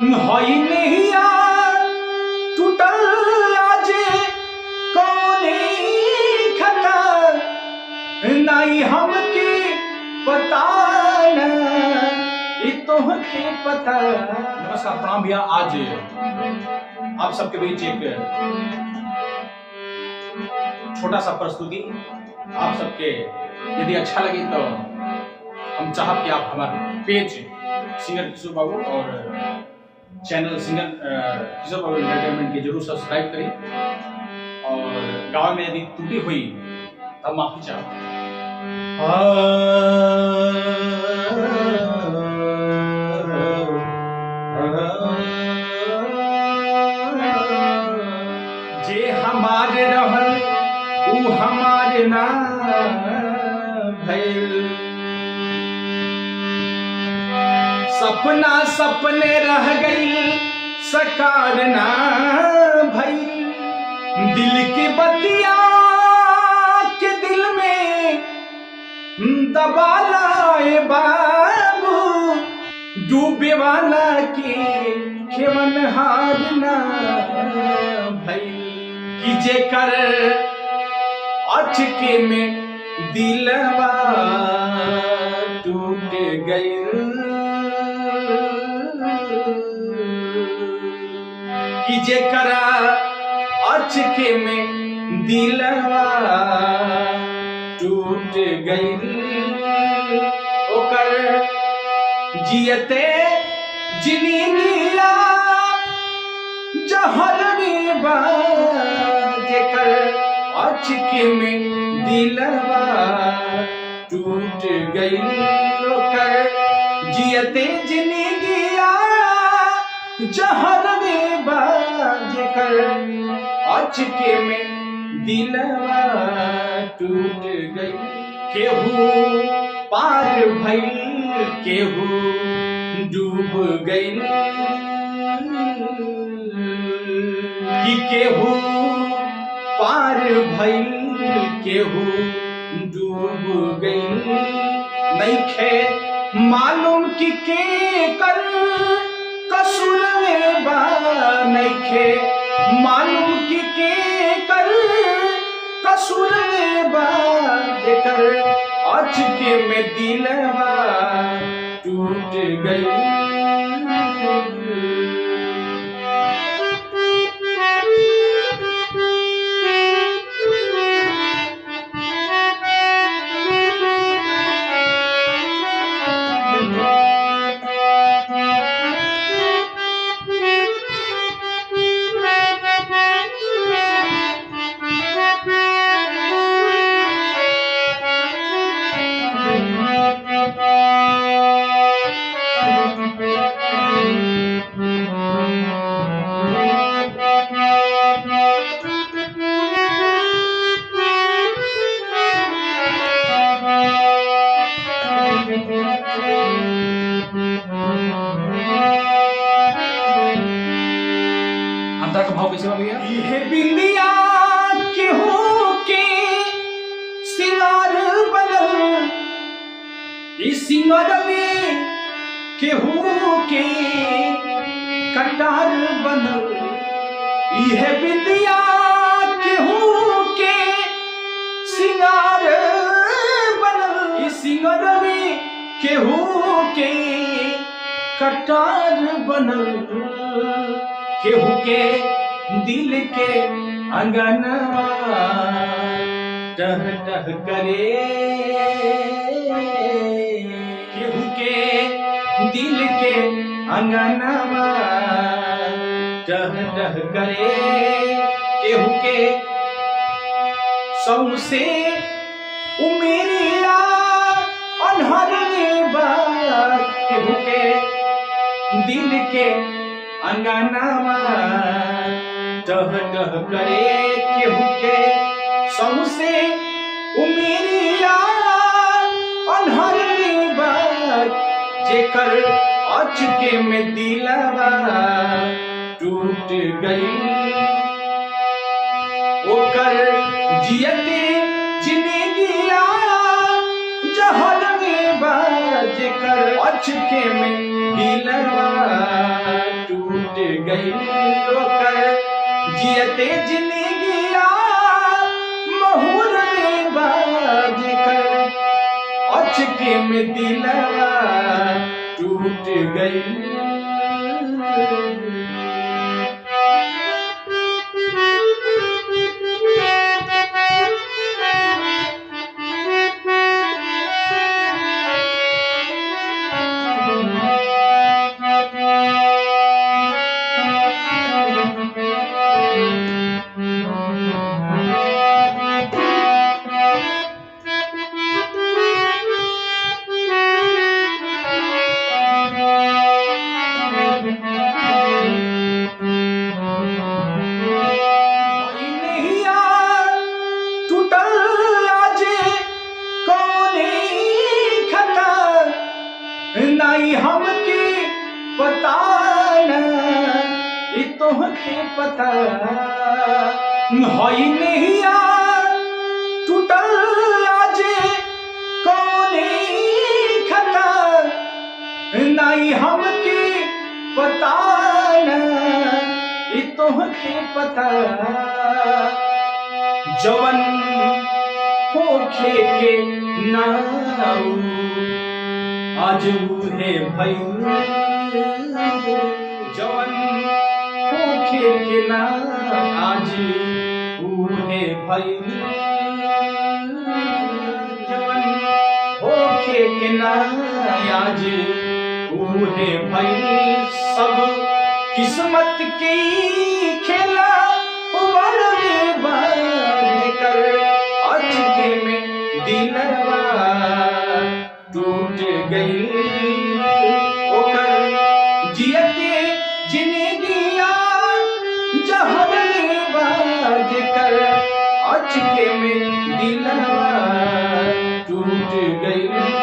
हई नैया टूटल आज कौने खता नहीं हमके पता न ये तोहके पता। नमस्कार प्रणाम भैया। आज आप सबके बीच एक छोटा सा प्रस्तुति आप सबके यदि अच्छा लगे तो हम चाहब कि आप हमारे पेज सिंगर किशोर बाबू और चैनल सिंगर किशोर बाबू एंटरटेनमेंट के जरूर सब्सक्राइब करें और गाँव में यदि त्रुटि हुई तब माफी चाहो। जे हमारे रहल ऊ हमारे ना भइल, सपना सपने रह गई सकार ना भइल। दिल की बतिया के दिल में दबा लाए बाबू, डूबे वाला के खेवन हार ना भइल। कि जेकर अचके में दिलवा टूट गई, कि जेकरा अचके में दिलवा टूट गई, ओकर जियते जिनिया जहर में बा। जेकर अचके में दिलवा टूट गई, ओकर जियते जिनिया जहर में बा। जेकर अचके में दिलवा टूट गई। केहू पार भइल केहू डूब गई, कि केहू पार भइल केहू डूब गई। नइखे मालूम कि के कर कसूर में बा, नइखे मालूम कि के कर कसूर में बा। जेकर अचके में दिलवा टूट गई। अंतर का भाव कैसे बन गया? ये बिंदिया केहू के सिंगार बनल, इस सिंगार में केहू के कटार बनल। यह बिंदिया केहू के सिंगार बनल, इस सिंगार में केहू के कटार बनल। केहू के दिल के अंगनवा टह टह करे, केहू के दिल के अंगनवा टह टह करे। केहू के सौसे उमेरिया अनहर में बा, केहू के दिल के अंगनवा टह टह करे। केहू के सौसे उमेरिया अनहर में बा। जेकर अचके में दिलवा टूट गई, ओकर जियते जिंदगिया जहर में बा। जेकर अचके में दिलवा टूट गई ओकर जियते जिंदगिया महुर में बाज कर अचके में दिलवा टूट गई। नहीं हमके पता न ये तोहके पता हई नहीं टूटल आजे कौने खता नहीं हमके पता न ये तोहके पता जवन होखे के नाऊ आज है भाई जवन होखे के ना आज है भाई जवन होखे के ना आज है भाई सब किस्मत की खेला उमर में बाज कर अचके में दिलवा टूट गई ओकर जियते जिंदगिया जहर में बाज कर अचके में दिलवा टूट गई।